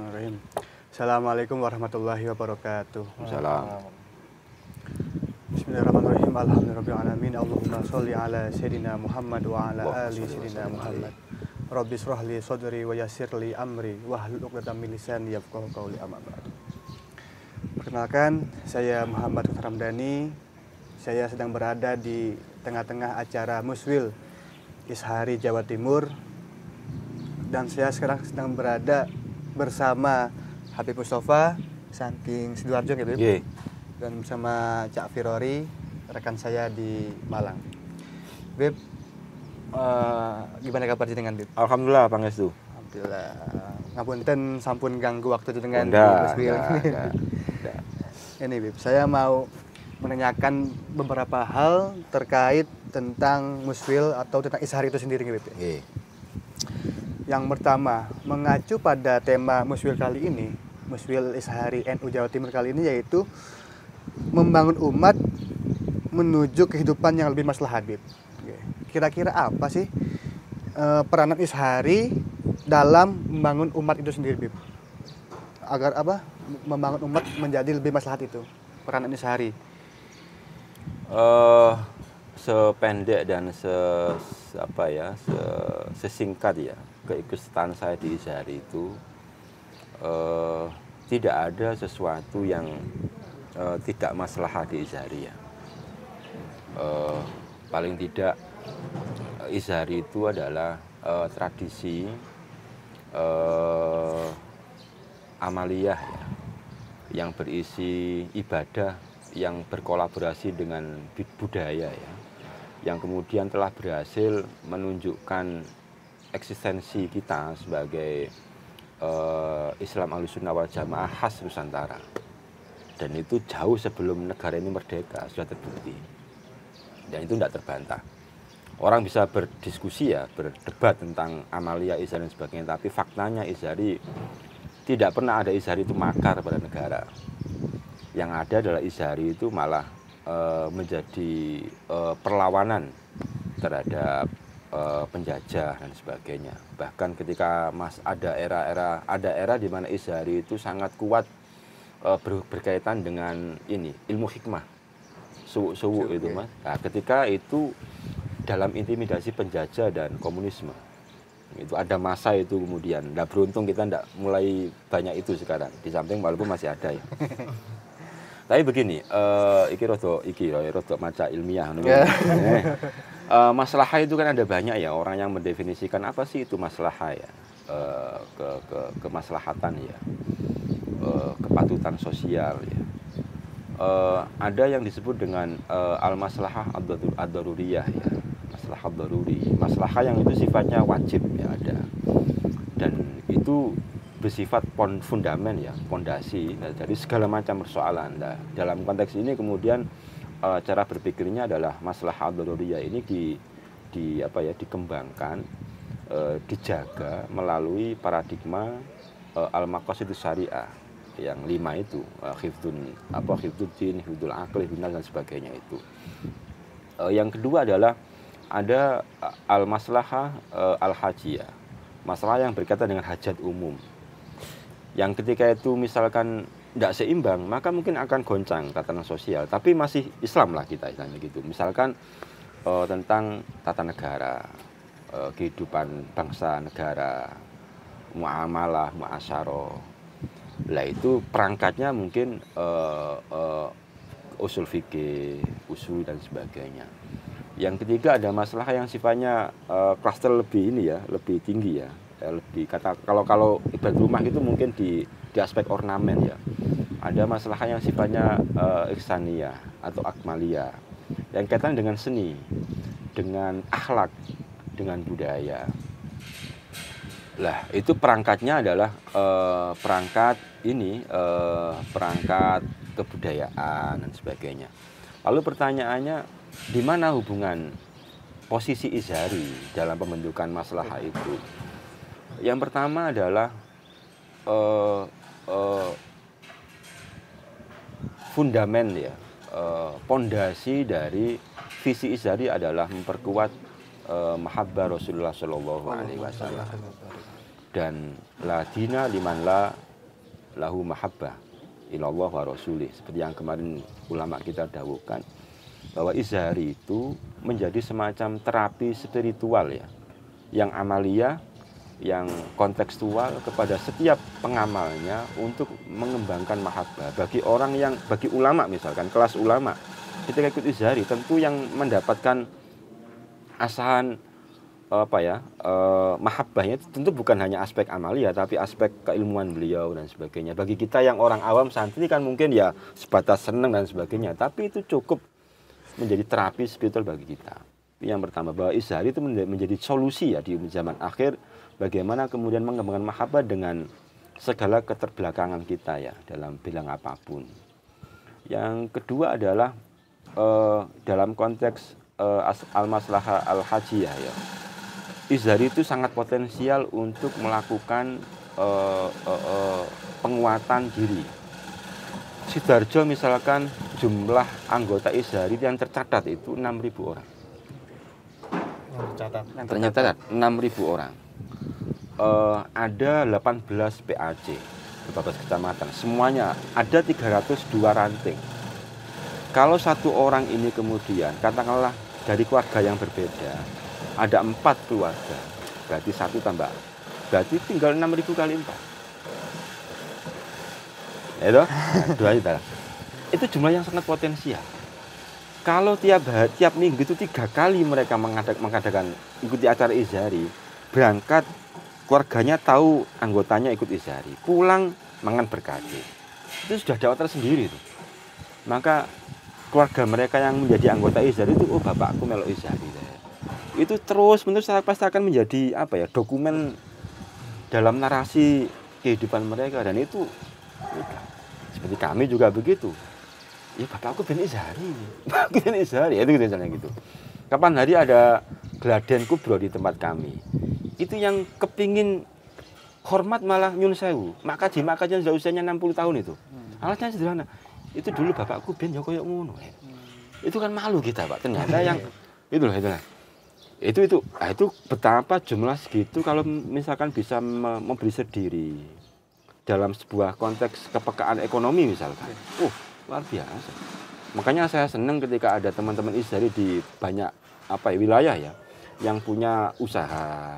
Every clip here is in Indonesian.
Bismillahirrahmanirrahim. Assalamualaikum warahmatullahi wabarakatuh. Salam. Bismillahirrahmanirrahim. Alhamdulillahirrahmanirrahim. Allahumma sholli ala Sayyidina Muhammad wa ala ali Sayyidina Muhammad. Rabbi shrah li sadri wa yassir li amri wahlul 'uqdatam min lisani yafqahu qawli, amma ba'd. Perkenalkan, saya Muhammad Ramdhani. Saya sedang berada di tengah-tengah acara Muswil Ishari Jawa Timur. Dan saya sekarang sedang berada bersama Habib Mustafa, saking Sidoarjo gitu, Yeah. dan bersama Cak Firori, rekan saya di Malang. Bib, gimana kabar dengan Bib? Alhamdulillah pangestu. Alhamdulillah. Ngapunten sampun ganggu waktu dengan Nggak, Muswil. nggak. Ini Bib, saya mau menanyakan beberapa hal terkait tentang Muswil atau tentang Ishari itu sendiri, Bib. Yeah. Yang pertama, mengacu pada tema Muswil kali ini, Muswil Ishari NU Jawa Timur kali ini, yaitu membangun umat menuju kehidupan yang lebih maslahat, Bib. Kira-kira apa sih peranan Ishari dalam membangun umat itu sendiri, Bib? Agar apa? Membangun umat menjadi lebih maslahat itu, peranan Ishari. Sependek dan sesingkat ya keikutsertaan saya di Ishari itu tidak ada sesuatu yang tidak maslahat di Ishari ya. Paling tidak Ishari itu adalah tradisi amaliyah ya, yang berisi ibadah yang berkolaborasi dengan budaya ya, yang kemudian telah berhasil menunjukkan eksistensi kita sebagai Islam Ahlussunnah wal Jamaah khas Nusantara. Dan itu jauh sebelum negara ini merdeka sudah terbukti. Dan itu tidak terbantah. Orang bisa berdiskusi ya, berdebat tentang amalia Ishari dan sebagainya, tapi faktanya Ishari tidak pernah ada Ishari itu makar pada negara. Yang ada adalah Ishari itu malah menjadi perlawanan terhadap penjajah dan sebagainya. Bahkan ketika ada era di mana Ishari itu sangat kuat berkaitan dengan ini ilmu hikmah, suwu itu mas. Nah, ketika itu dalam intimidasi penjajah dan komunisme, itu ada masa itu kemudian. Nah, beruntung kita tidak mulai banyak itu sekarang. Di samping walaupun masih ada ya. Tapi begini, iki rodo maca ilmiah. Maslahah itu kan ada banyak ya, orang yang mendefinisikan apa sih itu maslahah ya, kemaslahatan ya, kepatutan sosial ya. Ada yang disebut dengan al-maslahah ad-daruriyah ya, maslahah daruri, maslahah yang itu sifatnya wajib ya ada, dan itu bersifat fundamen ya, pondasi dari segala macam persoalan. Nah, dalam konteks ini kemudian cara berpikirnya adalah maslahah ad-daruriyah ini dikembangkan, dijaga melalui paradigma al-maqasidus syariah yang 5 itu, hifdzuddin, hifdzul aqli, dan sebagainya itu. Yang kedua adalah ada al-maslahah al-hajiyah, masalah yang berkaitan dengan hajat umum. Yang ketika itu misalkan tidak seimbang, maka mungkin akan goncang tatanan sosial, tapi masih Islam lah kita istilahnya gitu. Misalkan tentang tata negara, kehidupan bangsa negara, muamalah, muasyarah. Lah itu perangkatnya mungkin usul fikih, usul dan sebagainya. Yang ketiga ada masalah yang sifatnya klaster lebih ini ya, lebih tinggi ya. Lebih kalau ibarat rumah itu mungkin di aspek ornamen ya. Ada masalah yang sifatnya ihsaniyah atau akmaliyah yang kaitan dengan seni, dengan akhlak, dengan budaya. Lah itu perangkatnya adalah perangkat kebudayaan dan sebagainya. Lalu pertanyaannya, di mana hubungan posisi Ishari dalam pembentukan maslahah itu? Yang pertama adalah fundamen ya, pondasi dari visi Ishari adalah memperkuat mahabbah Rasulullah Shallallahu Alaihi Wasallam dan la dina liman la lahu mahabbah ilallah wa rasulih. Seperti yang kemarin ulama kita dawuhkan, bahwa izhari itu menjadi semacam terapi spiritual ya, yang amaliyah, yang kontekstual kepada setiap pengamalnya untuk mengembangkan mahabbah. Bagi orang yang, bagi ulama misalkan, kelas ulama, ketika ikut izhari tentu yang mendapatkan asahan mahabbahnya tentu bukan hanya aspek amalia, tapi aspek keilmuan beliau dan sebagainya. Bagi kita yang orang awam santri kan mungkin ya sebatas senang dan sebagainya, tapi itu cukup menjadi terapi spiritual bagi kita. Yang pertama, bahwa izhari itu menjadi solusi ya di zaman akhir, bagaimana kemudian mengembangkan mahabbah dengan segala keterbelakangan kita ya dalam bidang apapun. Yang kedua adalah dalam konteks al-maslahah al-hajiyah ya. Izhari itu sangat potensial untuk melakukan penguatan diri. Sidoarjo misalkan jumlah anggota izhari yang tercatat itu 6.000 orang. Ternyata 6.000 orang. Ada 18 PAC, beberapa kecamatan. Semuanya ada 302 ranting. Kalau satu orang ini kemudian, katakanlah dari keluarga yang berbeda, ada 4 keluarga, berarti 1 tambah, berarti tinggal 6.000 kali 4. Itu, itu jumlah yang sangat potensial. Kalau tiap minggu itu 3 kali mereka mengadakan ikuti acara izhari, berangkat keluarganya tahu anggotanya ikut izhari, pulang mangan berkati, itu sudah dakwah tersendiri itu. Maka keluarga mereka yang menjadi anggota izhari itu, oh bapakku melok izhari. Itu terus menerus pasti akan menjadi dokumen dalam narasi kehidupan mereka. Dan itu seperti kami juga begitu. Ya bapakku ben izhari, bapakku ben izhari, itu misalnya gitu. Kapan hari ada geladen kubro di tempat kami, itu yang kepingin hormat malah nyun sewu, makaji sudah usianya 60 tahun itu. Alasannya sederhana, itu dulu bapakku ben ya koyo ngono. Itu kan malu kita Pak, ternyata yang itulah. Itu betapa jumlah segitu kalau misalkan bisa memberi sediri dalam sebuah konteks kepekaan ekonomi misalkan. Luar biasa. Makanya saya senang ketika ada teman-teman izhari di banyak wilayah ya yang punya usaha.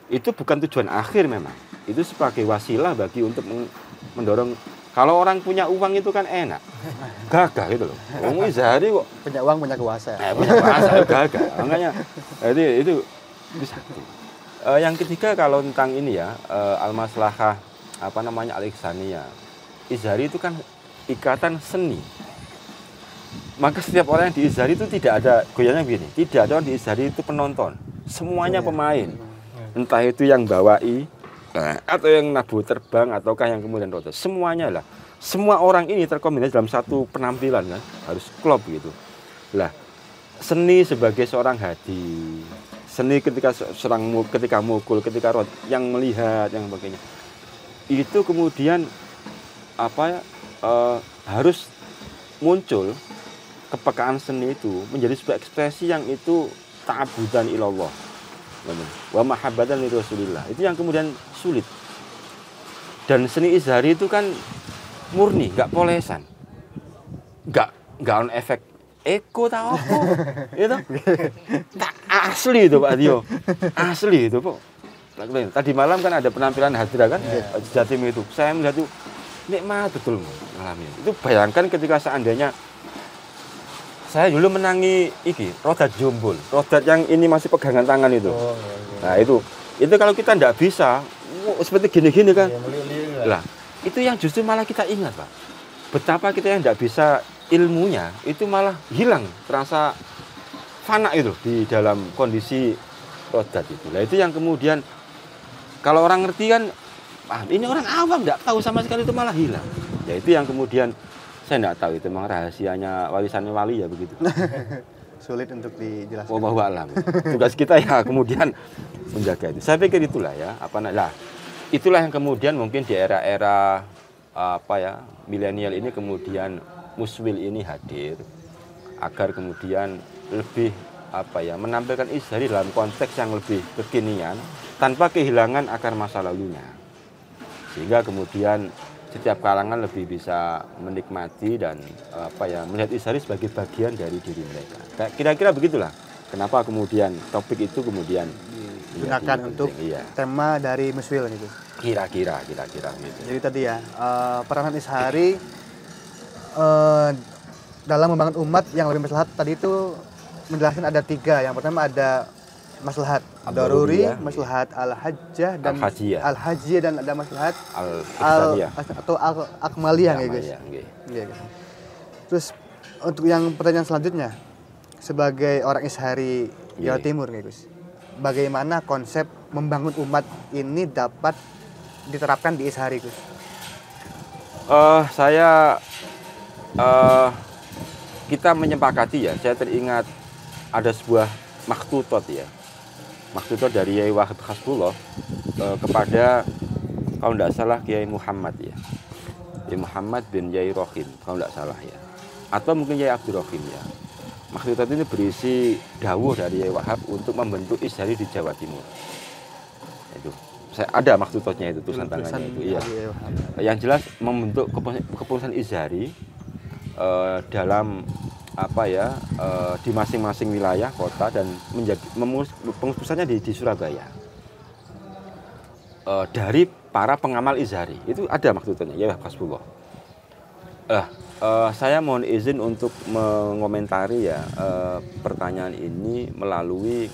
Itu bukan tujuan akhir memang. Itu sebagai wasilah bagi untuk mendorong. Kalau orang punya uang itu kan enak, gagah gitu loh. Orang izhari kok punya uang punya kuasa. Punya kuasa gagah. Makanya itu bisa. Yang ketiga kalau tentang ini ya al-maslahah al-ihsaniyah. Izhari itu kan ikatan seni. Maka setiap orang yang di izhari itu tidak ada goyangnya begini. Tidak ada orang di izhari itu penonton. Semuanya pemain. Entah itu yang bawai atau yang nabu terbang ataukah yang kemudian roda, semuanya lah. Semua orang ini terkombinasi dalam satu penampilan kan, harus klop gitu. Lah, seni sebagai seorang hadi, seni ketika mukul, ketika rod, yang melihat, yang sebagainya. Itu kemudian harus muncul kepekaan seni itu menjadi sebuah ekspresi yang itu ta'abudan ilallah. Wa mahabbatan li Rasulillah. Itu yang kemudian sulit. Dan seni izhari itu kan murni, enggak polesan. Enggak on efek eko ta opo. Itu tak asli itu Pak Dio. Asli itu, Pak. Tadi malam kan ada penampilan hadira kan di Jatim itu. Saya melihat itu nikmat betul ngalamin. Itu bayangkan ketika seandainya saya dulu menangi rodat jombol, rodat yang ini masih pegangan tangan itu. Nah itu kalau kita tidak bisa seperti gini-gini kan, lah itu yang justru malah kita ingat Pak. Betapa kita yang tidak bisa ilmunya itu malah hilang, terasa fana itu di dalam kondisi rodat itu. Lah itu yang kemudian kalau orang ngerti kan, ini orang awam tidak tahu sama sekali itu malah hilang. Ya itu yang kemudian saya tidak tahu itu memang rahasianya warisannya wali ya begitu. Sulit untuk dijelaskan. Wallahu a'lam. Tugas kita ya kemudian menjaga itu. Saya pikir itulah ya, itulah yang kemudian mungkin di era-era milenial ini kemudian Muswil ini hadir agar kemudian lebih menampilkan izhari dalam konteks yang lebih kekinian tanpa kehilangan akar masa lalunya. Sehingga kemudian setiap kalangan lebih bisa menikmati dan melihat Izhari sebagai bagian dari diri mereka. Kira-kira begitulah. Kenapa kemudian topik itu kemudian digunakan untuk tema dari Muswil itu. Kira-kira gitu. Jadi tadi ya, peranan Izhari dalam membangun umat yang lebih maslahat tadi itu menjelaskan ada 3. Yang pertama ada maslahat daruri, maslahat al-hajjah dan al-hajjiyah, dan ada maslahat al-akmaliyah ya guys. Terus untuk yang pertanyaan selanjutnya, sebagai orang Izhari Jawa Timur ya guys, bagaimana konsep membangun umat ini dapat diterapkan di Izhari Gus? Kita menyepakati ya, saya teringat ada sebuah maktutot ya. Maktutot dari Yai Wahid Hasbullah kepada, kalau tidak salah, Kiai Muhammad ya. Kiai Muhammad bin Yai Rohim, kalau tidak salah ya. Atau mungkin Yai Abdul Rohim ya. Maktutot ini berisi dawuh dari Yai Wahab untuk membentuk Izhari di Jawa Timur. Itu. Ada maktutotnya itu, tulisan tangannya itu. Iya. Yang jelas membentuk kepengurusan Izhari dalam di masing-masing wilayah kota, dan menjadi pengurusannya di Surabaya dari para pengamal Izhari. Itu ada maksudnya ya Hasbullah. Saya mohon izin untuk mengomentari ya pertanyaan ini melalui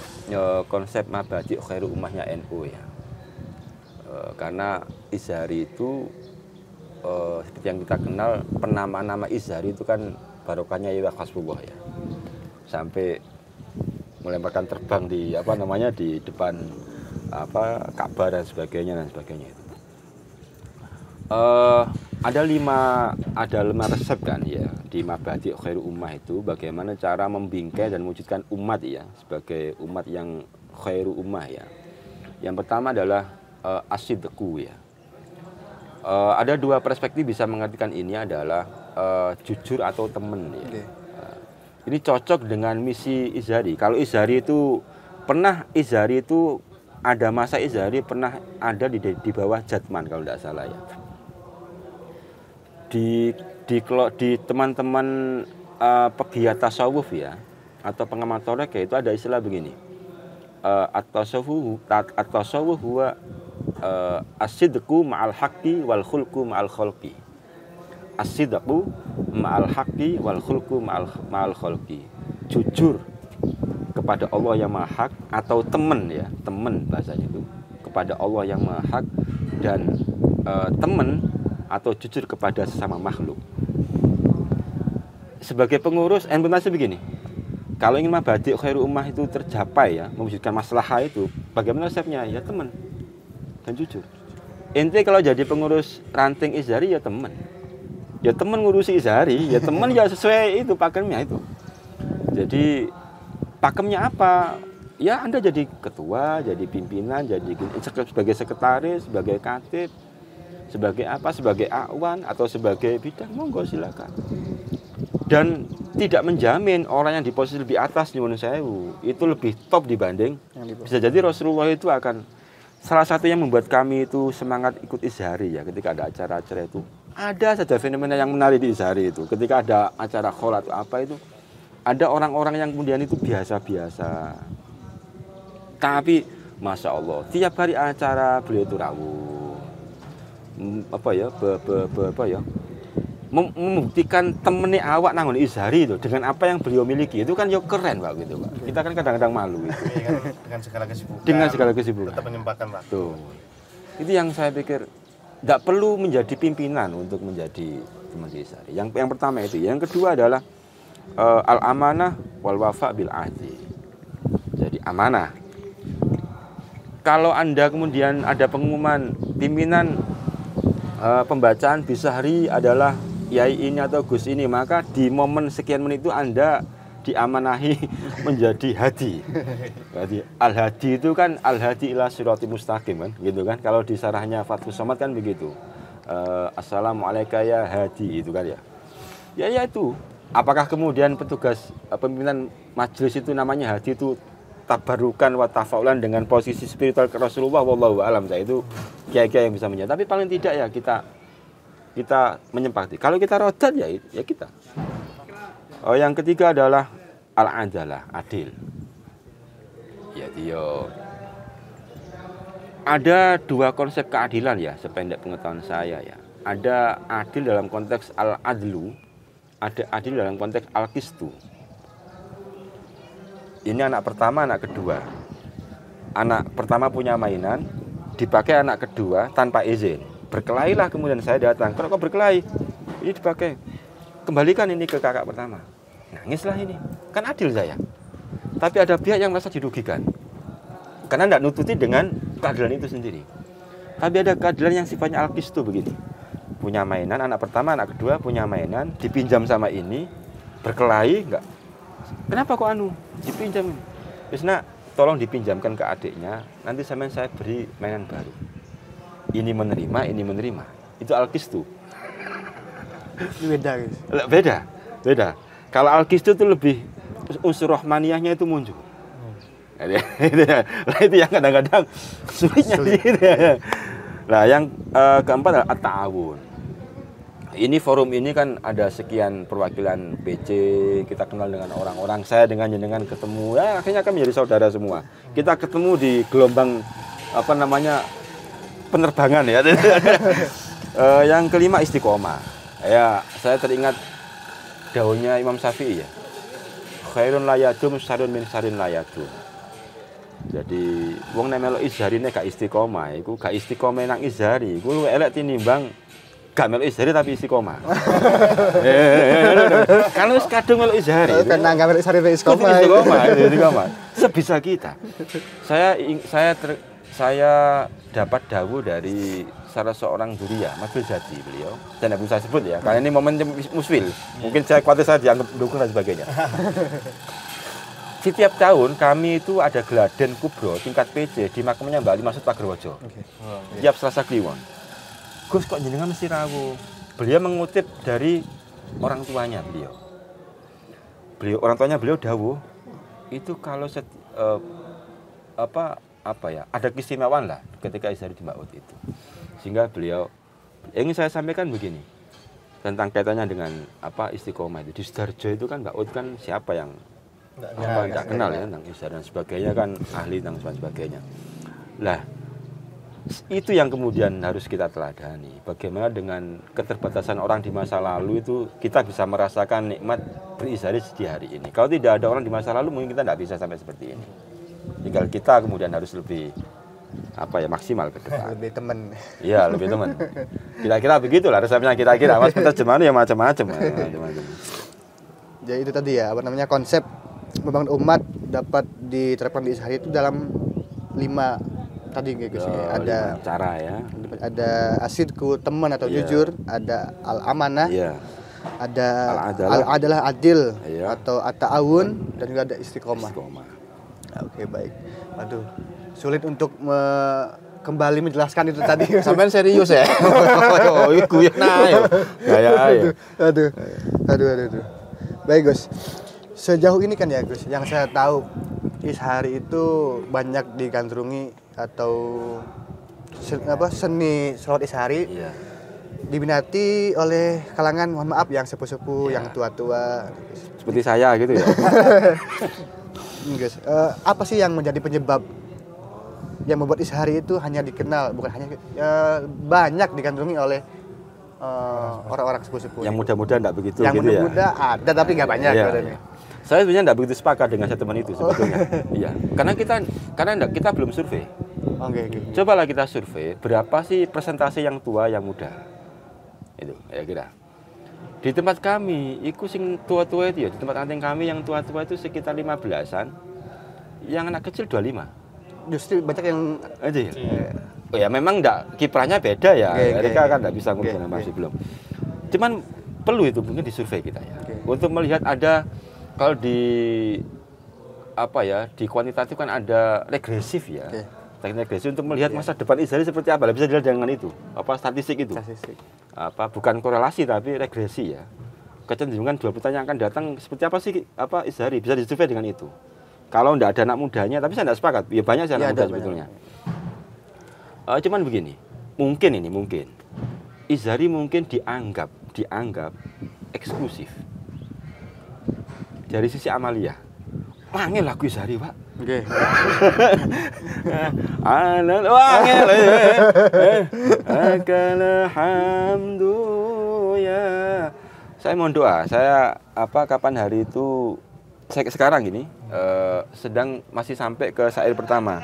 konsep mabadi' khairu ummahnya NU ya. Karena Izhari itu seperti yang kita kenal, penamaan nama Izhari itu kan barokahnya Yai Hasbullah ya, sampai melemparkan terbang di di depan Ka'bah dan sebagainya itu. Ada lima resep kan ya di Mabadi' Khairu Ummah itu, bagaimana cara membingkai dan mewujudkan umat ya sebagai umat yang khairu ummah ya. Yang pertama adalah asidqu ya. Ada 2 perspektif bisa mengartikan ini adalah jujur atau teman ya. Ini cocok dengan misi Izhari. Kalau Izhari itu ada masa Izhari pernah ada di bawah Jatman kalau tidak salah ya. Di teman-teman pegiat tasawuf ya atau pengamat torek itu ada istilah begini. At-tasawwuf huwa as-sidqu ma'al haqqi wal khulqu ma'al khalqi. As-sidqu ma'al haqqi wal khulqu ma'al khalqi. Jujur kepada Allah yang Maha Hak, atau teman ya, teman bahasanya itu, kepada Allah yang Maha Hak, dan teman atau jujur kepada sesama makhluk. Sebagai pengurus NU begini. Kalau ingin mabadi' khairu ummah itu tercapai ya, mewujudkan maslahah itu, bagaimana resepnya? Ya teman dan jujur. Ente kalau jadi pengurus ranting Izhari ya teman. Ya teman ngurusi Izhari, ya teman ya sesuai itu pakemnya itu. Jadi pakemnya apa? Ya Anda jadi ketua, jadi pimpinan, jadi sebagai sekretaris, sebagai katib, sebagai apa? Sebagai awan atau sebagai bidang, monggo silakan. Dan tidak menjamin orang yang di posisi lebih atas nyuwun sewu itu lebih top dibanding. Bisa jadi Rasulullah itu akan salah satu yang membuat kami itu semangat ikut Izhari ya, ketika ada acara-acara itu. Ada saja fenomena yang menarik di Izhari itu. Ketika ada acara khol atau apa itu, ada orang-orang yang kemudian itu biasa-biasa. Tapi Masya Allah, tiap hari acara beliau itu rawuh. Membuktikan temennya awak nangon Izhari itu dengan apa yang beliau miliki itu kan ya keren Pak gitu Pak. Kita kan kadang-kadang malu itu. Dengan segala kesibukan. Dengan segala kesibukan. Tetap menyempatkan waktu. Tuh. Itu yang saya pikir tidak perlu menjadi pimpinan untuk menjadi teman Izhari. Yang pertama itu. Yang kedua adalah al-amanah wal wafa bil ahdi. Jadi amanah. Kalau Anda kemudian ada pengumuman pimpinan pembacaan Bizahri adalah Yai ini atau Gus ini, maka di momen sekian menit itu Anda diamanahi menjadi hadi. Jadi al-hadi itu kan al-hadi ila sirati mustaqim kan, gitu kan. Kalau di sarahnya Fathus Somad kan begitu. Assalamualaikum ya hadi itu kan ya. Ya itu. Apakah kemudian petugas pimpinan majelis itu namanya hadi itu tabarukan wa tafaulan dengan posisi spiritual ke Rasulullah, wallahu a'lam. Saya itu kiai-kiai yang bisa menjawab. Tapi paling tidak ya kita kita menyempakati. Kalau kita rodat ya kita. Yang ketiga adalah al-adalah, adil. Ya dia ada dua konsep keadilan ya, sependek pengetahuan saya ya. Ada adil dalam konteks al-adlu, ada adil dalam konteks al-qistu. Ini anak pertama, anak kedua. Anak pertama punya mainan, dipakai anak kedua tanpa izin. Berkelailah kemudian saya datang. Kok berkelahi? Ini dipakai. Kembalikan ini ke kakak pertama. Nangislah ini. Kan adil saya. Tapi ada pihak yang merasa dirugikan. Karena tidak nututi dengan keadilan itu sendiri. Tapi ada keadilan yang sifatnya al-qistu begini. Punya mainan, anak pertama, anak kedua punya mainan, dipinjam sama ini, berkelahi, enggak. Kenapa kok dipinjam? Terus nak, tolong dipinjamkan ke adiknya, nanti saya beri mainan baru. Ini menerima. Itu al-qistu. Beda guys. Beda. Kalau al-qistu itu lebih unsur rahmaniyahnya itu muncul. Itu yang kadang-kadang sulitnya gitu ya. Nah, yang keempat adalah at-ta'awun. Ini forum ini kan ada sekian perwakilan PC, kita kenal dengan orang-orang, saya dengan ketemu, ya akhirnya kami menjadi saudara semua. Kita ketemu di gelombang penerbangan ya. Yang kelima istiqomah. Ya, saya teringat daunnya Imam Syafi'i ya. Khairun layadum syarrun min syarrin layadum. Jadi wong nek melok izharine gak istiqomah, iku gak istiqomah nang izhari, iku luwih elek tinimbang gak melok izhari tapi istiqomah. Kalau wis kadung melok izhari. Kan nang melok izhari istiqomah. Sebisa kita. Saya dapat dawuh dari salah seorang duriya, Mas Jati beliau. Saya tidak bisa sebut ya, karena ini momen muswil. Mungkin saya khawatir saya dianggap dukun dan sebagainya. Setiap tahun kami itu ada geladen kubro tingkat PC di makamnya Mbak Ali Masud Pagerwojo. Tiap Selasa Kliwon. Gus kok jenengan mesti rawuh. Beliau mengutip dari orang tuanya beliau. Orang tuanya beliau dawuh itu kalau ada keistimewaan lah ketika izhari di Mbak itu. Sehingga beliau ingin saya sampaikan begini tentang kaitannya dengan istiqomah itu. Di Sidoarjo itu kan Mbak Ut kan siapa yang tidak kenal ya tentang izhar dan sebagainya kan ahli dan sebagainya. Lah itu yang kemudian harus kita teladani. Bagaimana dengan keterbatasan orang di masa lalu itu kita bisa merasakan nikmat berizhari di hari ini. Kalau tidak ada orang di masa lalu mungkin kita tidak bisa sampai seperti ini. Tinggal kita kemudian harus lebih maksimal ke depan. Lebih teman. Iya, lebih teman. Kira-kira begitulah resepnya kira-kira. Mas terjemahan ya macam-macam. Jadi itu tadi ya, konsep membangun umat dapat diterapkan di izhari itu dalam 5 tadi guys. Ada cara ya. Ada asidku, teman atau jujur, ada al-amanah. Iya. Ada al-adalah adil atau at-ta'awun dan juga ada istiqomah. Oke, baik. Aduh, sulit untuk kembali menjelaskan itu tadi. Sampean serius ya? Iku ya Aduh. Baik, Gus. Sejauh ini kan ya, Gus, yang saya tahu izhari itu banyak digandrungi atau seni sholat izhari diminati oleh kalangan mohon maaf yang sepuh-sepuh, yang tua-tua. Seperti saya gitu ya. Guys, apa sih yang menjadi penyebab yang membuat izhari itu hanya dikenal, bukan hanya banyak digandrungi oleh orang-orang sepuh-sepuh? Yang muda-muda enggak begitu yang gitu ya? Yang muda-muda ada tapi nggak banyak. Saya sebenarnya enggak begitu sepakat dengan statement itu sebetulnya. Iya, karena kita belum survei. Oke. Cobalah kita survei berapa sih persentase yang tua, yang muda. Itu ya kira. Di tempat kami, itu sing tua-tua itu ya, di tempat anting kami yang tua-tua itu sekitar 15-an, yang anak kecil 25. Justru banyak yang aja ya. Oh ya memang enggak, kiprahnya beda ya. Mereka kan enggak bisa ngomong masih belum. Cuman perlu itu mungkin disurvei kita ya. Untuk melihat ada kalau di di kuantitatif kan ada regresif ya. Teknik regresi untuk melihat masa depan izhari seperti apa. Bisa dilihat dengan itu. Statistik itu. Bukan korelasi tapi regresi ya. Kecenderungan 2 pertanyaan akan datang seperti apa sih izhari, bisa disurvei dengan itu. Kalau enggak ada anak mudanya, tapi saya enggak sepakat. Ya banyak sih anak muda sebetulnya. Cuman begini, mungkin Izhari mungkin dianggap eksklusif dari sisi amaliyah. Angel lagu Izhari, Pak. Nggih. Angel. Akala hamdu ya. Saya mohon doa. Saya kapan hari itu saya sekarang ini sedang masih sampai ke syair pertama.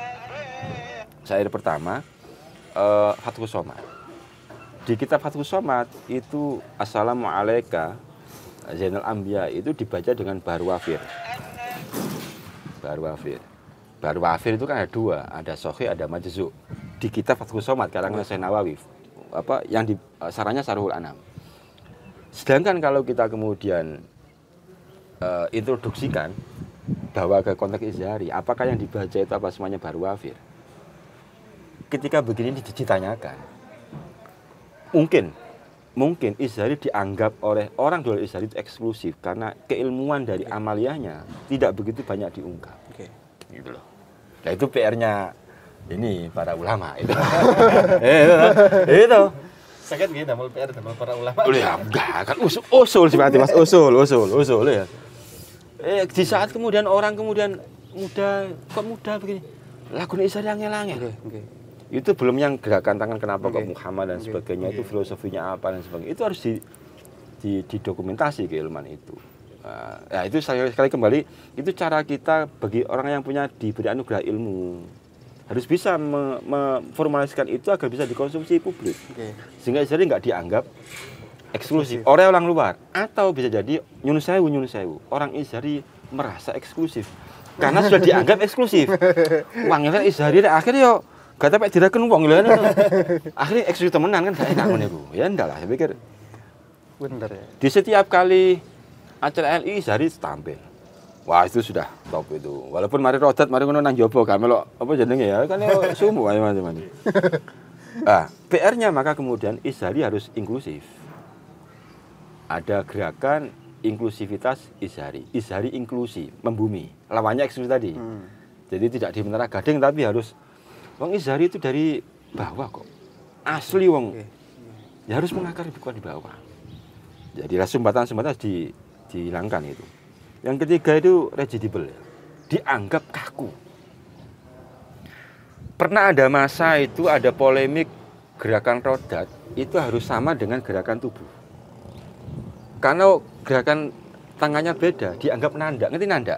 Syair pertama Fathus Somad. Di kitab Fathus Somad itu Assalamualaikum Zainal Anbiya itu dibaca dengan baru wafir. Baru wafir itu kan ada dua, ada sahih, ada majzu. Di kitab Fathus Somad karangan Syekh Nawawi yang di sarannya Sarhul Anam. Sedangkan kalau kita kemudian introduksikan bahwa ke konteks izhari, apakah yang dibaca itu apa semuanya baru wafir? Ketika begini ditanyakan, mungkin izhari dianggap oleh orang dua izhari itu eksklusif karena keilmuan dari amaliyahnya tidak begitu banyak diungkap. Gitu loh. Nah itu PR-nya ini para ulama itu. Itu. Sakit gitu, mau PR sama para ulama. Ya enggak, kan usul seperti Mas, usul ya. Di saat kemudian orang muda begini, lagu izhari angel-angel. Itu belum yang gerakan tangan kenapa kok Muhammad dan sebagainya, itu filosofinya apa dan sebagainya. Itu harus didokumentasi keilmuan itu. Nah, itu sekali kembali itu cara kita bagi orang yang diberi anugerah ilmu. Harus bisa memformulasikan itu agar bisa dikonsumsi publik. Sehingga izhari nggak dianggap eksklusif oleh orang luar, atau bisa jadi nyun sewu. Orang izhari merasa eksklusif karena sudah dianggap eksklusif. Wangnya izhari akhirnya yo gak sampai direken wong lho. Akhirnya eksklusif temenan kan gak enak ngono iku. Ya ndak lah, saya pikir. Bener ya. Di setiap kali acara LI izhari tampil. Wah, itu sudah top itu. Walaupun mari rodat, mari ngono nang jopo gak melok apa jenenge ya, kan yo sumu ae macam-macam. PR-nya maka kemudian izhari harus inklusif. Ada gerakan inklusivitas izhari. Izhari inklusi, membumi. Lawannya eksklusif tadi. Jadi tidak di Menara Gading tapi harus wong izhari itu dari bawah kok. Asli wong. Ya harus mengakar bukan di bawah. Jadi sumbatan-sumbatan dihilangkan itu. Yang ketiga itu rejidible. Dianggap kaku. Pernah ada masa itu ada polemik gerakan rodat itu harus sama dengan gerakan tubuh. Karena gerakan tangannya beda, dianggap nanda. Ngerti nanda?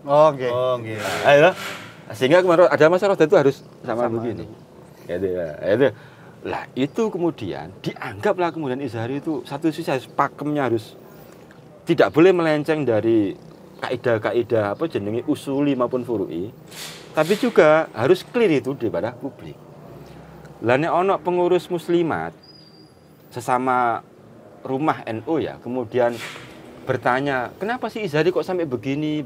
Oh, nggih. Ayo. Sehingga kemarin ada masa roda itu harus sama begini. Itu. Lah itu kemudian dianggaplah kemudian izhari itu satu sisi harus pakemnya harus tidak boleh melenceng dari kaidah-kaidah apa jenenge usuli maupun furu'i. Tapi juga harus clear itu daripada publik. Lah nek ana pengurus muslimat sesama rumah NU ya, kemudian bertanya, kenapa sih izhari kok sampai begini.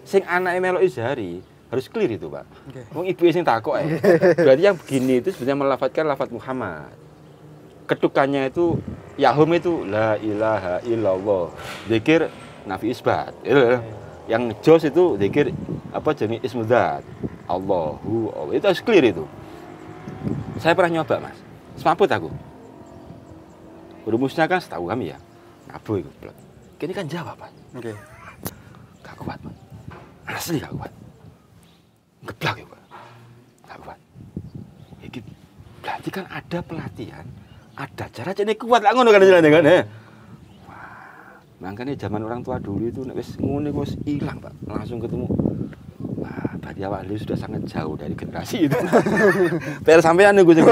Sing anake melok izhari, harus clear itu, Pak. Wong ibu sing takok berarti yang begini itu sebenarnya melafatkan lafaz Muhammad. Ketukannya itu Yahum itu la ilaha illallah. Zikir nafi isbat. Yang jos itu zikir apa jenis ismudzat. Allahu Allah. Itu harus clear itu. Saya pernah nyoba, Mas. Semaput aku. Rumusnya kan setahu kami ya. Abu itu. Kini kan jawab, Pak. Oke. Gak kuat, Pak. Asli gak kuat. Geblak ya, Pak. Gak kuat. Ini berarti kan ada pelatihan, ada cara jadi kuat lah ngono kan jalan kan ya. Wah, makanya zaman orang tua dulu itu nek wis ngono wis ilang, Pak. Langsung ketemu. Wah, berarti awak dulu sudah sangat jauh dari generasi itu. PR sampean niku sing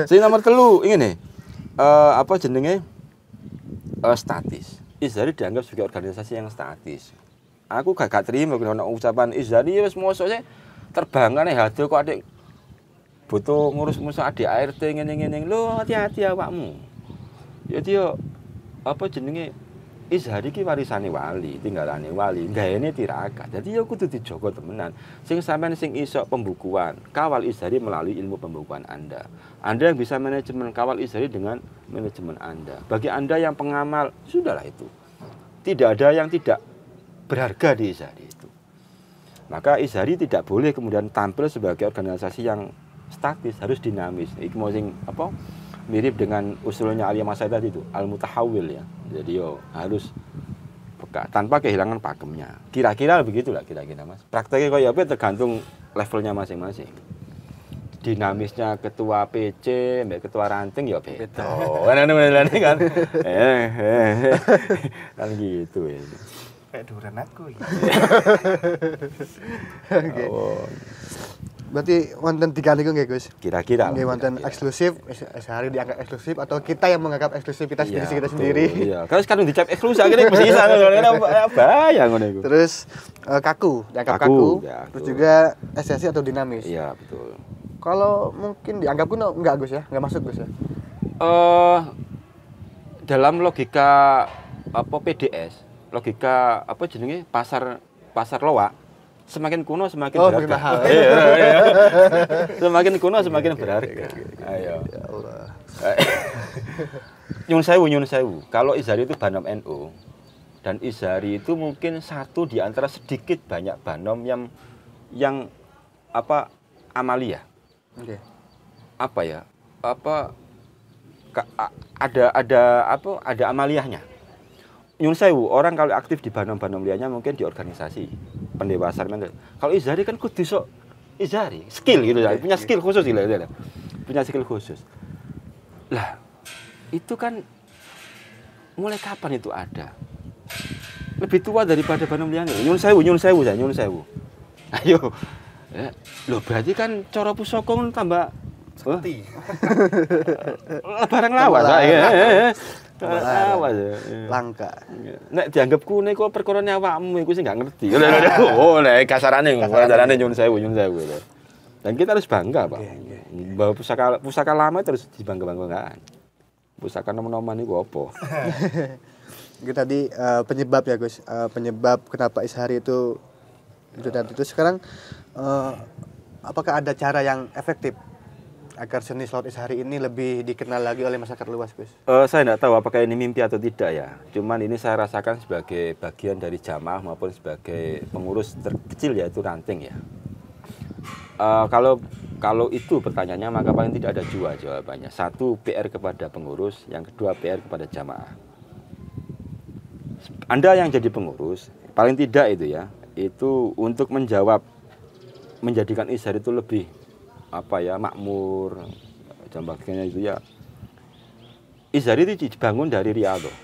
Sing nomor 3 ini nih. Apa jenenge? Statis. Izhari dianggap sebagai organisasi yang statis. Aku gak terima kalau ucapan izhari wis mosok sih terbangane hati kok adik butuh ngurus adik ART ngene-ngene. Lho, hati-hati awakmu. Ya dia apa jenenge izhari ki warisane wali, tinggalane wali, gaene tirakat. Jadi ya kudu dijogo temenan. Sing sampean sing iso pembukuan, kawal izhari melalui ilmu pembukuan Anda. Anda yang bisa manajemen kawal izhari dengan manajemen Anda. Bagi Anda yang pengamal, sudahlah itu. Tidak ada yang tidak berharga di izhari itu. Maka izhari tidak boleh kemudian tampil sebagai organisasi yang statis, harus dinamis. Iki mau sing apa? Mirip dengan usulnya Aliyah Masai tadi itu, al-mutahawil ya. Jadi yo harus peka tanpa kehilangan pakemnya. Kira-kira begitulah kira-kira Mas. Prakteknya kayak apa tergantung levelnya masing-masing. Dinamisnya ketua PC, mbak ketua ranting ya beda. Kan. Kan gitu ya. Kayak duran aku ya. Oke. Berarti wonten tiga niku nggih Gus. Kira-kira. Nggih wonten eksklusif, sehari dianggap eksklusif atau kita yang menganggap eksklusivitas diri kita betul, sendiri. Iya. Kalau sekarang dicap eksklusif akhirnya mesti bisa bahaya ngono iku. Terus kaku, dianggap kaku. Ya, Terus betul. juga esensi atau dinamis. Iya, betul. Kalau mungkin dianggap kuno enggak Gus ya, enggak masuk Gus ya. Dalam logika apa PDS, logika apa jenenge pasar loak, semakin kuno semakin berharga. mahal. Iya. Semakin kuno semakin berharga. Ayo. Ya Allah. Nyun sewu. Kalau Izhari itu banom NU dan Izhari itu mungkin satu di antara sedikit banyak banom yang apa amalia. Oke. Apa ya? Ada amaliyahnya. Nyun sewu, orang kalau aktif di banom-banom lianya mungkin di organisasi pendewasaan mental. Kalau Izhari kan kudu iso Izhari, skill gitu ya, punya skill khusus gitu ya. Punya skill khusus. Lah, itu kan mulai kapan itu ada? Lebih tua daripada banom lianya. Nyun sewu. Ayo. Ya, loh berarti kan cara pusaka tambah Seperti. barang lawas ya. Lawas ya. Langka. Nek dianggap kune kok perkara awakmu iku sing gak ngerti. Oh, nek kasarane nyun sewu. Dan kita harus bangga, Pak. Bahwa pusaka lama terus dibangga-banggakan. Pusaka nom-noman iku apa? Kita tadi penyebab ya Gus, penyebab kenapa Izhari itu tadi itu sekarang apakah ada cara yang efektif agar seni Laut Izhari ini lebih dikenal lagi oleh masyarakat luas, Gus? Saya tidak tahu apakah ini mimpi atau tidak ya. Cuman ini saya rasakan sebagai bagian dari jamaah maupun sebagai pengurus terkecil yaitu ranting ya. Kalau itu pertanyaannya maka paling tidak ada dua jawabannya. Satu PR kepada pengurus, yang kedua PR kepada jamaah. Anda yang jadi pengurus, paling tidak itu ya, itu untuk menjadikan Izhari itu lebih makmur, jambaknya itu ya. Izhari itu dibangun dari Riyadhah.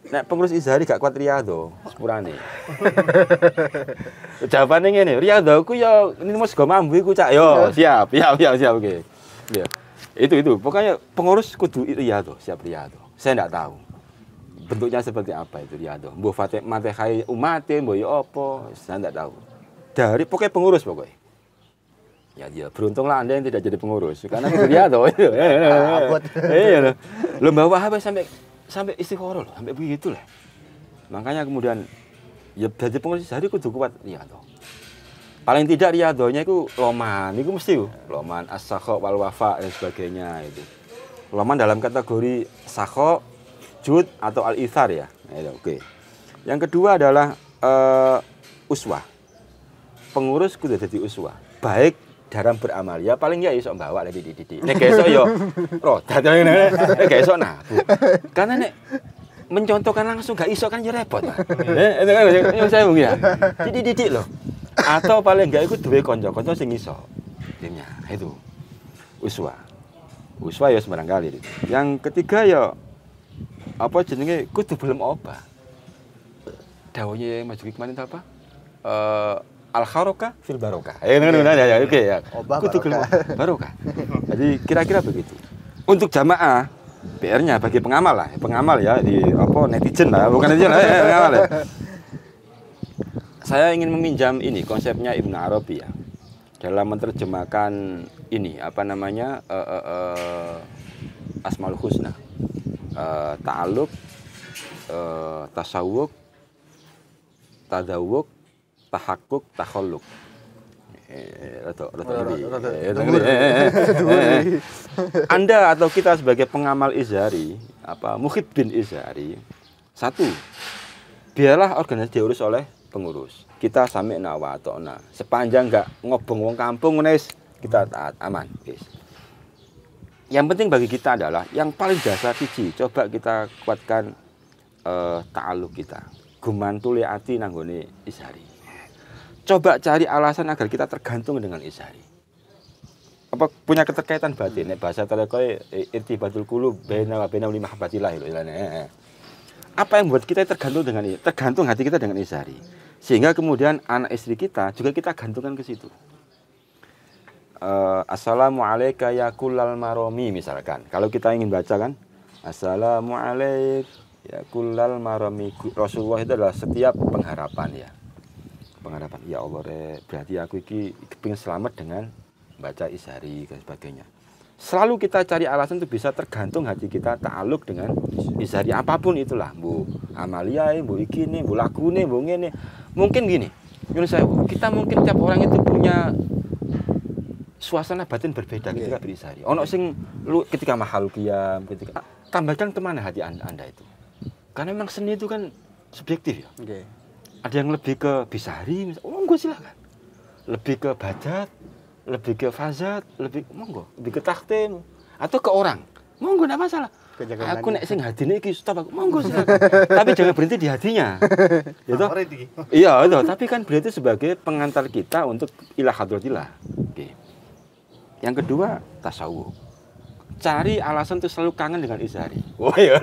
Nek pengurus Izhari gak kuat Riyadhah, sepurane. Jawabane ngene, Riyadhah ku ya ini mos go mambu iku cak yo, siap oke. Ya. Itu pokoknya pengurus kudu Riyadhah, siap Riyadhah. Saya enggak tahu bentuknya seperti apa itu Riyadhah. Mbah Fatihah umat mbah yo apa, saya enggak tahu. Dari pokoknya pengurus pokoknya. Ya beruntunglah Anda yang tidak jadi pengurus karena itu Riyadhah. Iya. Lomba Wahab sampai istiqoroh loh, sampai begitu lah. Makanya kemudian ya jadi pengurus Izhari kudu kuat Riyadhah. Paling tidak Riyadhahnya itu loman, itu mesti loman as-sakha wal wafa dan sebagainya itu. Loman dalam kategori sakha, jud atau al-ithar ya. Oke. Yang kedua adalah uswah. Pengurus kudu jadi uswah. Baik dalam beramal ya paling ya iso bawa dari didik. Nek esuk yo rodat ngene. Nek esuk nabu. Karena nek mencontohkan langsung gak iso kan ya repot. Itu kan yang saya mungkin ya. Didik loh. Atau paling enggak iku duwe kanca-kanca sing iso. Timnya itu. Uswa ya sembarang kali itu. Yang ketiga ya apa jenenge kudu belum obah. Dawuhnya Mas Juki kemarin apa? Al-kharokah fil barokah. Ya, oke ya. Kudu gelem barokah. Jadi kira-kira begitu. Untuk jamaah PR-nya bagi pengamal ya di netizen lah, bukan netizen lah, pengamal ya. Saya ingin meminjam ini konsepnya Ibnu Arabi ya. Dalam menerjemahkan ini Asmaul Husna. Ta'alluq, tasawwuk, tadawwuk, tahakkuk, takhalluk. Anda atau kita sebagai pengamal Izhari, muhibbin Izhari, satu, biarlah organisasi diurus oleh pengurus. Kita sami'na wa ata'na. Sepanjang nggak ngobong wong kampung wis kita taat, aman, guys. Yang penting bagi kita adalah yang paling dasar siji, coba kita kuatkan ta'alluq kita. Gumantule ati nanggone Izhari. Coba cari alasan agar kita tergantung dengan Izhari. Apa punya keterkaitan batin, bahasa talakoy irtibatul qulub baina wa baina mahabbatillah. Apa yang membuat kita tergantung dengan ini? Tergantung hati kita dengan Izhari. Sehingga kemudian anak istri kita juga kita gantungkan ke situ. Assalamualaikum ya kullal maromi misalkan. Kalau kita ingin baca kan, Assalamualaikum ya kullal maromi. Rasulullah itu adalah setiap pengharapan ya. Pengharapan ya Allah berarti aku iki kepingin selamat dengan baca Izhari dan sebagainya. Selalu kita cari alasan untuk bisa tergantung hati kita ta'aluk dengan Izhari apapun itulah, Bu Amalia, Bu iki nih, Bu lagu nih, Bu ngene. Mungkin gini, kita mungkin tiap orang itu punya suasana batin berbeda ketika berizhari. Ono sing lu ketika mahal qiyam, ketika tambahkan kemana hati anda itu. Karena memang seni itu kan subjektif ya. Ada yang lebih ke bizari, monggo silakan. Lebih ke bajat, lebih ke fazat, lebih ke takhtim atau ke orang. Monggo enggak masalah. Aku nek sing hadine iki stop aku. Monggo silakan. Tapi jangan berhenti di hatinya. Gitu. Iya, itu. Tapi kan berarti sebagai pengantar kita untuk ila hadratillah. Oke. Yang kedua, tasawuf. Cari alasan untuk selalu kangen dengan Izhari. Oh iya.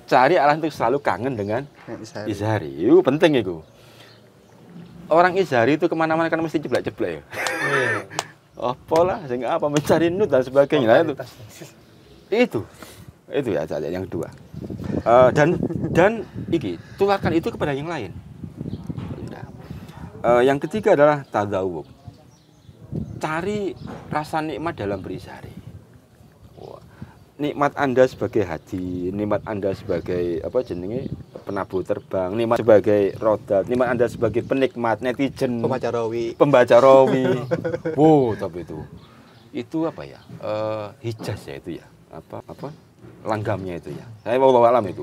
Cari alasan untuk selalu kangen dengan Izhari. Itu penting itu. Orang Izhari itu kemana-mana kan mesti jeblak-jeblak ya. Apalah, sehingga apa mencari nut dan sebagainya. Nah, itu ya yang kedua. Dan iki tularkan itu kepada yang lain. Yang ketiga adalah tadzawuq. Cari rasa nikmat dalam berizhari. Nikmat Anda sebagai haji, nikmat Anda sebagai penabuh terbang, nikmat sebagai rodat, nikmat Anda sebagai penikmat netizen, pembaca rawi. Wow, tapi itu apa ya? Hijaz ya itu ya. Apa? Langgamnya itu ya. Saya mau alam itu.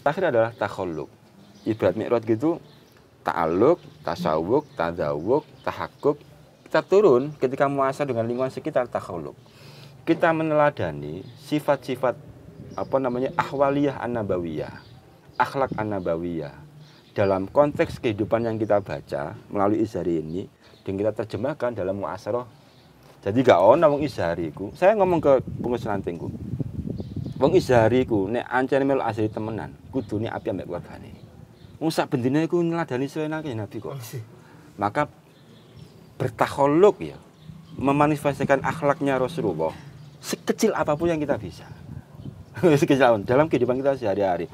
Terakhir adalah takhalluq. Ibarat mi'raj gitu, ta'alluq, tasawwuq, tadzawuq, tahaqquk. Kita turun ketika muasah dengan lingkungan sekitar takhalluq. Kita meneladani sifat-sifat ahwaliyah an-nabawiyah, akhlak an-nabawiyah dalam konteks kehidupan yang kita baca melalui Izhari ini dan kita terjemahkan dalam muasarah. Jadi gak ono wong Izhari ku. Saya ngomong ke pengurus rantingku. Wong Izhari ku nek ancen melu Azhari temenan, kudune api ambek keluargane. Wong sak bendine iku neladani senake Nabi kok. Maka bertakhalluq ya, memanifestasikan akhlaknya Rasulullah. Sekecil apapun yang kita bisa. Sekecil apapun dalam kehidupan kita sehari-hari.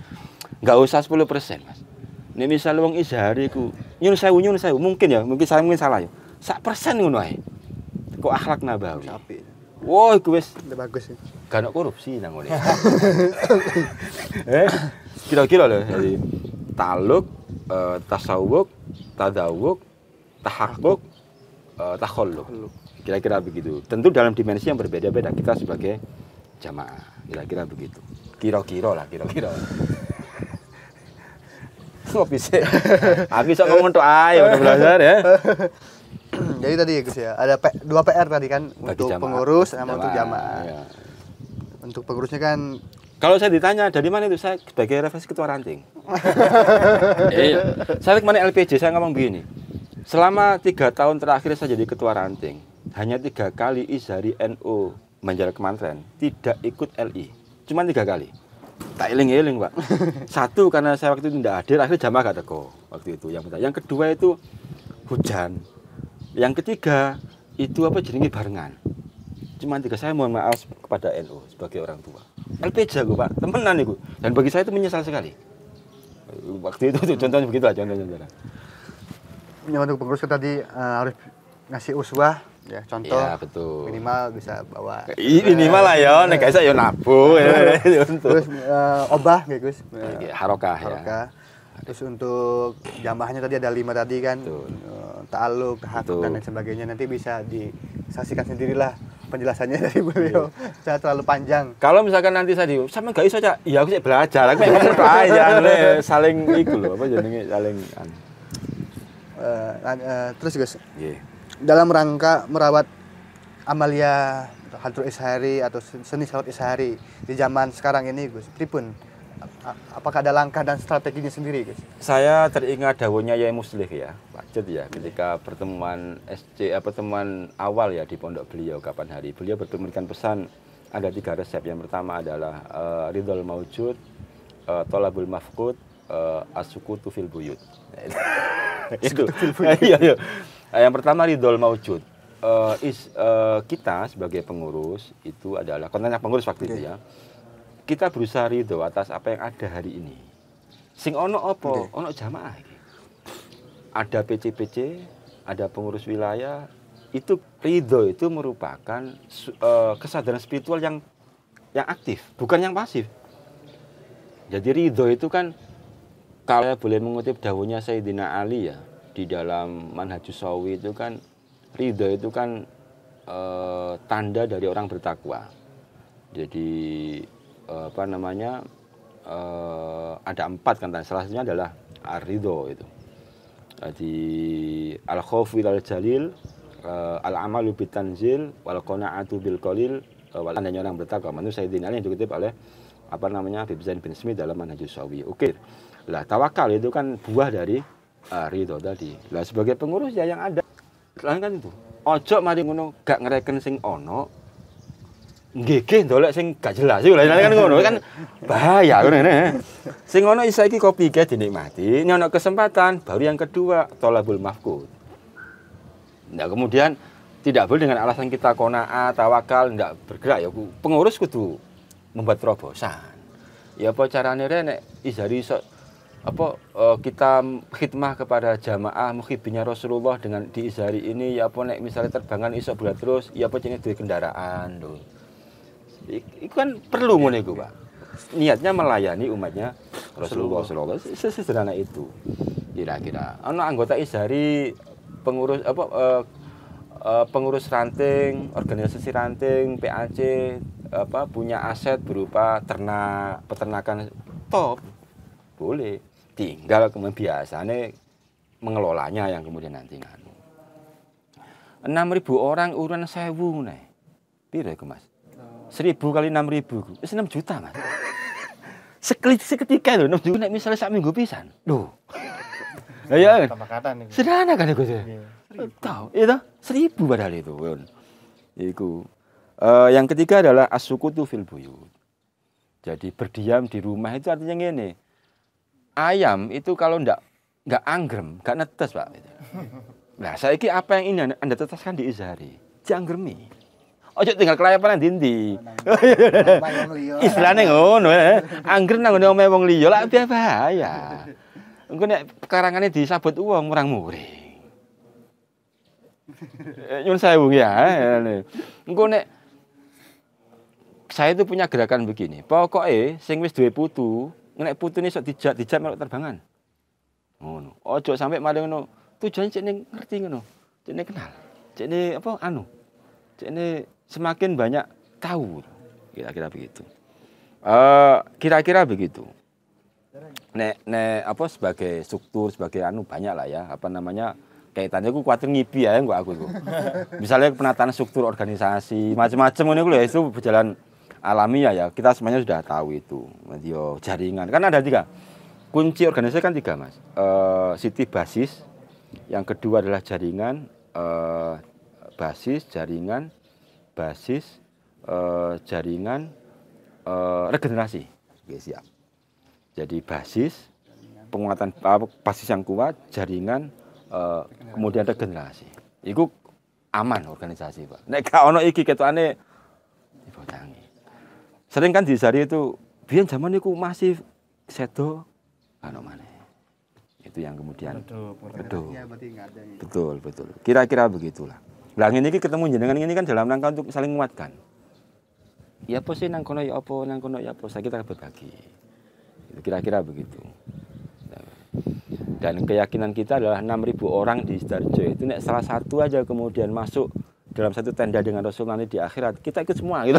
Enggak usah 10%, Mas. Nek misal wong Izhari ku nyun sewu mungkin saya salah ya. 1% ngono ae. Kok akhlak nabawi. Apik. Wah, iku wis bagus ya. Gak ono korupsi nang ngene. Kira-kira lho jadi ta'alluq, tasawwuq, tadzawuq, tahaqquk, takhalluq. Kira-kira begitu. Tentu dalam dimensi yang berbeda-beda kita sebagai jamaah. Kira-kira begitu. Kira-kira. Kok bisa? Aku bisa ngomong tok ae udah belajar ya. Jadi tadi ya Gus ya, ada dua PR tadi kan untuk jamaah, pengurus sama untuk jamaah. Ya. Untuk pengurusnya kan kalau saya ditanya dari mana itu, saya sebagai referensi ketua ranting. Saya kemarin LPJ saya ngomong begini. Selama 3 tahun terakhir saya jadi ketua ranting, hanya 3 kali Izhari NU Banjar Kemantren tidak ikut LI. Cuma 3 kali. Tak eling-eling, Pak. Satu karena saya waktu itu tidak hadir, akhirnya jamaah gak teko waktu itu. Yang kedua itu hujan. Yang ketiga itu jenenge barengan. Cuma 3, saya mohon maaf kepada NU sebagai orang tua. LPJ gue Pak, temenan itu. Dan bagi saya itu menyesal sekali. Waktu itu contohnya begitu lah contohnya. Yang untuk pengurus tadi harus ngasih uswah ya, contoh ya, betul. Minimal bisa bawa minimal lah ya, nek saya yo nabu ya. Terus obah ya Gus. Harokah ya. Terus untuk jamaahnya tadi ada 5 tadi kan. Ta'alluq, tahaqquk dan lain sebagainya, nanti bisa disaksikan sendirilah penjelasannya dari beliau. Sudah terlalu panjang. Kalau misalkan nanti saya sama gak iso Cak, iya aku sih belajar, aku pengen belajar saling iku lho, apa jenenge saling Terus Gus, nggih. dalam rangka merawat amalia Hadrul Ishari atau seni salawat Ishari di zaman sekarang ini Gus, pripun? Apakah ada langkah dan strateginya sendiri Gus? Saya teringat dawuhnya Yai Muslih ya, Pak Jod ya, ketika pertemuan pertemuan awal ya di pondok beliau kapan hari. Beliau memberikan pesan ada 3 resep. Yang pertama adalah ridhol maujud, tolabul mafqud, as-sukutu fil buyut. Itu. Iya. Yang pertama ridhol maujud. Kita sebagai pengurus itu adalah kontennya pengurus waktu itu ya. Kita berusaha ridho atas apa yang ada hari ini. Sing ono apa? Ono jamaah iki. Ada PCPC, ada pengurus wilayah. Itu ridho itu merupakan kesadaran spiritual yang aktif, bukan yang pasif. Jadi ridho itu kan kalau boleh mengutip dawuhnya Sayyidina Ali ya di dalam Manhajus Shawi itu kan ridho itu kan tanda dari orang bertakwa. Jadi ada 4 kan, salah satunya adalah ar-ridho itu. Jadi al-khaufu ilal jalil, al-amalu bitanzil, wal qana'atu bil qalil, tandanya orang bertakwa. Manusia Sayyidina Ali yang dikutip oleh Habib Zain bin Smith dalam Manhajus Shawi. Oke. Lah tawakal itu kan buah dari ridho tadi. Lah sebagai pengurus ya yang ada kan itu. Ojo mari ngono gak ngereken sing ono nggih ndolek sing gak jelas iku lha kan ngono kan bahaya ngono. Sing ngono saiki kopi ge dinikmati, ini ono kesempatan baru yang kedua tolabul mafqud. Nah, kemudian tidak boleh dengan alasan kita qanaah, tawakal enggak bergerak ya pengurus kudu membuat terobosan. Ya apa carane nek Izhari kita khidmah kepada jamaah muhibbinya Rasulullah dengan di Izhari ini ya apa nek misalnya terbangan iso bulat terus ya apa jenenge duwe kendaraan lho. Itu kan perlu ngono iku, Pak. Niatnya melayani umatnya Rasulullah sallallahu alaihi wasallam. Sesederhana itu. Kira-kira ana anggota Izhari pengurus pengurus ranting, organisasi ranting, PAC punya aset berupa peternakan top. Boleh. Tinggal kemudian biasanya mengelolanya yang kemudian nanti nganu. 6.000 orang urunan 1.000 nih. Piro iku, Mas? 1.000 kali 6.000 wis 6 juta, Mas. Seketika lho 6 juta nek misalnya sak minggu pisan. Lho. Lah ya. Sederhana kan iku. Tahu, itu 1.000 padahal itu. Iku. Yang ketiga adalah as-sukutu fil buyut. Jadi berdiam di rumah itu artinya ngene. Ayam itu kalau ndak anggrem, nggak netes, Pak. Nah, saiki apa yang ini Anda tetaskan di Izhari? Janggremi. Ojo tinggal kelayapan ndi. Istilahnya ngono, angger nang ngene omahe wong liya lak bahaya. Engko nek karangane disabut wong murang-muring. Nyun sewu ya. Engko nek saya itu punya gerakan begini. Pokoknya sing wis duwe putu, nek putune sok dijat melok terbangan. Ngono. Ojo sampai mari ngono. Tujuan cek ning ngerti ngono. Cek ning kenal. Cek ning cek ning semakin banyak tahu, kira-kira begitu. Kira-kira begitu. Nek sebagai struktur, sebagai banyak lah ya, kaitannya aku kuatir ngipi ya enggak aku. Misalnya penataan struktur organisasi, macam-macam ini ya itu berjalan alami ya. Kita semuanya sudah tahu itu. Media jaringan kan ada 3. Kunci organisasi kan 3, Mas. Siti basis, yang kedua adalah jaringan, basis, jaringan, regenerasi. Oke, siap. Jadi basis, penguatan basis yang kuat, jaringan, kemudian regenerasi. Iku aman organisasi, Pak. Nek gak ono iki ketokane dibotangi. Sering kan di Izhari itu, biyen zaman iku masih sedo kan maneh. Itu yang kemudian betul. Kira-kira begitulah. Lah ngene iki ketemu jenengan ini kan dalam rangka untuk saling menguatkan. Ya apa sih nang kono ya apa, nang kono ya apa, kita berbagi. Kira-kira begitu. Dan keyakinan kita adalah 6.000 orang di Sidoarjo itu nek salah satu aja kemudian masuk dalam satu tenda dengan Rasul nanti di akhirat, kita ikut semua gitu.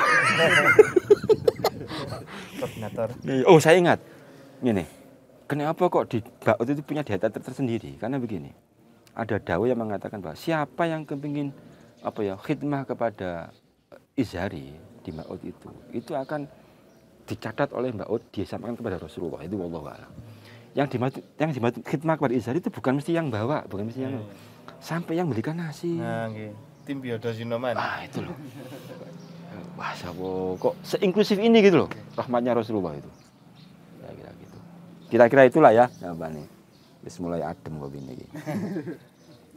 Koordinator. Oh, saya ingat. Gini. Kenapa kok di Ba'ud itu punya data tersendiri? Karena begini. Ada dawuh yang mengatakan bahwa siapa yang kepingin khidmah kepada Izhari di Ba'ud itu akan dicatat oleh Ba'ud, disampaikan kepada Rasulullah. Itu wallahu a'lam. Yang dimaksud khidmah kepada Izhari itu bukan mesti yang bawa, bukan mesti yang sampai yang belikan nasi. Nah, nggih. Tim Biodo Zinoman. Itu loh. Wah, kok seinklusif ini gitu loh. Rahmatnya Rasulullah itu. Kira-kira gitu. Kira-kira itulah ya, apa nih. Wis mulai adem kok ini iki.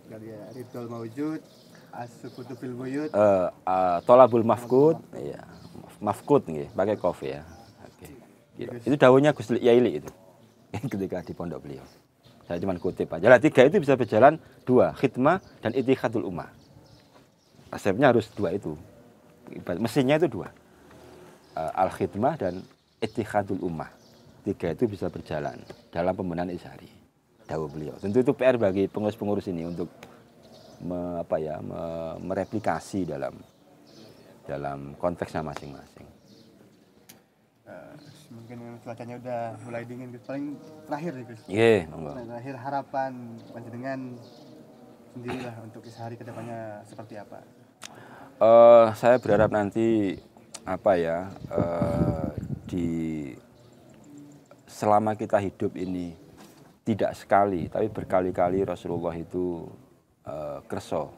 Kali ya Ridul Maujud, As-Sukutu fil Buyut. Tolabul Mafqud, iya. Mafqud nggih, pakai qaf ya. Oke. Gitu. Itu dawuhnya Gus Yaili itu. Ketika di pondok beliau. Saya cuma kutip aja. Lah 3 itu bisa berjalan 2, khidmah dan ittikhadul ummah. Resepnya harus 2 itu. Mesinnya itu 2. Al-khidmah dan ittikhadul ummah. 3 itu bisa berjalan dalam pembenahan Izhari. Dawuh beliau. Tentu itu PR bagi pengurus-pengurus ini untuk mereplikasi dalam konteksnya masing-masing. Mungkin cuacanya udah mulai dingin, Gus. Paling terakhir nih, Gus. Iya, monggo. Terakhir harapan panjenengan sendirilah untuk Izhari kedepannya seperti apa? Saya berharap nanti selama kita hidup ini tidak sekali tapi berkali-kali Rasulullah itu kerso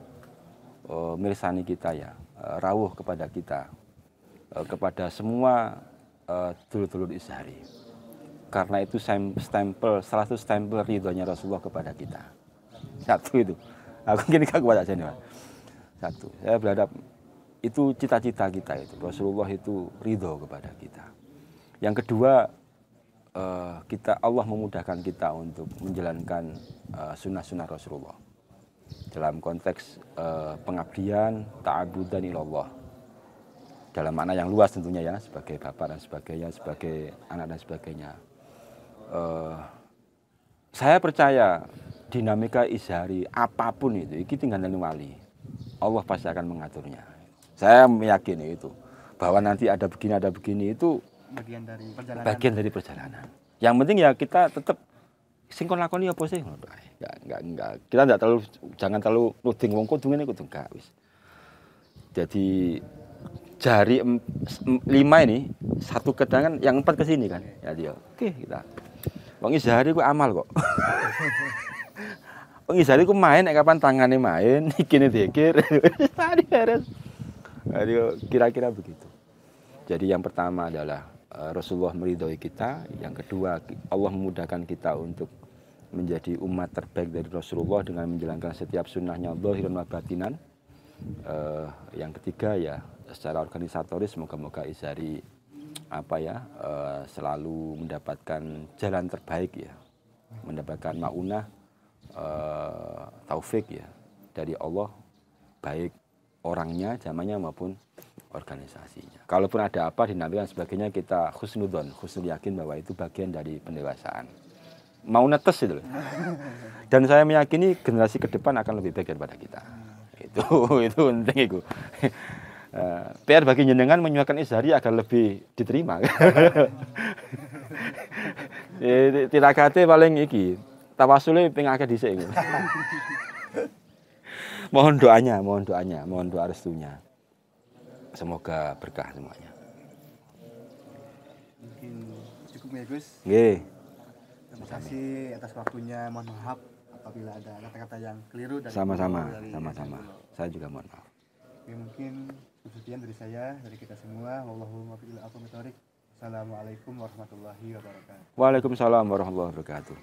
mirsani kita ya, rawuh kepada kita, kepada semua dulur-dulur Izhari. Karena itu salah satu stempel ridhonya Rasulullah kepada kita. Satu itu. Aku mungkin gak kuat aja nih, Pak. Satu, saya berharap itu cita-cita kita itu. Rasulullah itu ridho kepada kita. Yang kedua, Allah memudahkan kita untuk menjalankan sunnah-sunnah Rasulullah. Dalam konteks pengabdian, ta'abudan ilallah. Dalam makna yang luas tentunya ya, sebagai bapak dan sebagainya, sebagai anak dan sebagainya. Saya percaya dinamika Izhari apapun itu tinggal dari wali. Allah pasti akan mengaturnya. Saya meyakini itu. Bahwa nanti ada begini itu bagian dari perjalanan. Yang penting ya kita tetap singkon lakoni apa sih? Enggak. Kita jangan terlalu nuding wong kudu ngene kudu enggak wis. Jadi jari 5 ini satu kedangan yang 4 ke sini kan. Ya dia. Oke, kita. Wong Izhari ku amal kok. Wong Izhari ku main kapan tangane main, ikine dikir. Tadi beres. Kira-kira begitu. Jadi yang pertama adalah Rasulullah meridhoi kita, yang kedua Allah memudahkan kita untuk menjadi umat terbaik dari Rasulullah dengan menjalankan setiap sunnahnya zahiran wa batinan. Yang ketiga ya secara organisatoris moga-moga Izhari selalu mendapatkan jalan terbaik ya, mendapatkan maunah taufik ya dari Allah, baik orangnya, zamannya maupun organisasinya. Kalaupun ada apa dinamakan sebagainya, kita husnul yakin bahwa itu bagian dari pendewasaan. Mau netes itu loh. Dan saya meyakini generasi ke depan akan lebih baik daripada kita. Itu penting itu. PR bagi jenengan menyuarakan Izhari agar lebih diterima. Tirakate paling iki tawasule ping akeh dhisik. Mohon doanya, mohon doa restunya. Semoga berkah semuanya. Mungkin cukup ya, Gus. Nggih. Terima kasih atas waktunya. Mohon maaf apabila ada kata-kata yang keliru dari Sama-sama. Saya juga mohon maaf. Oke, mungkin sekian dari saya, dari kita semua. Wallahu muwaffiq ila aqwamit thoriq. Assalamualaikum warahmatullahi wabarakatuh. Waalaikumsalam warahmatullahi wabarakatuh.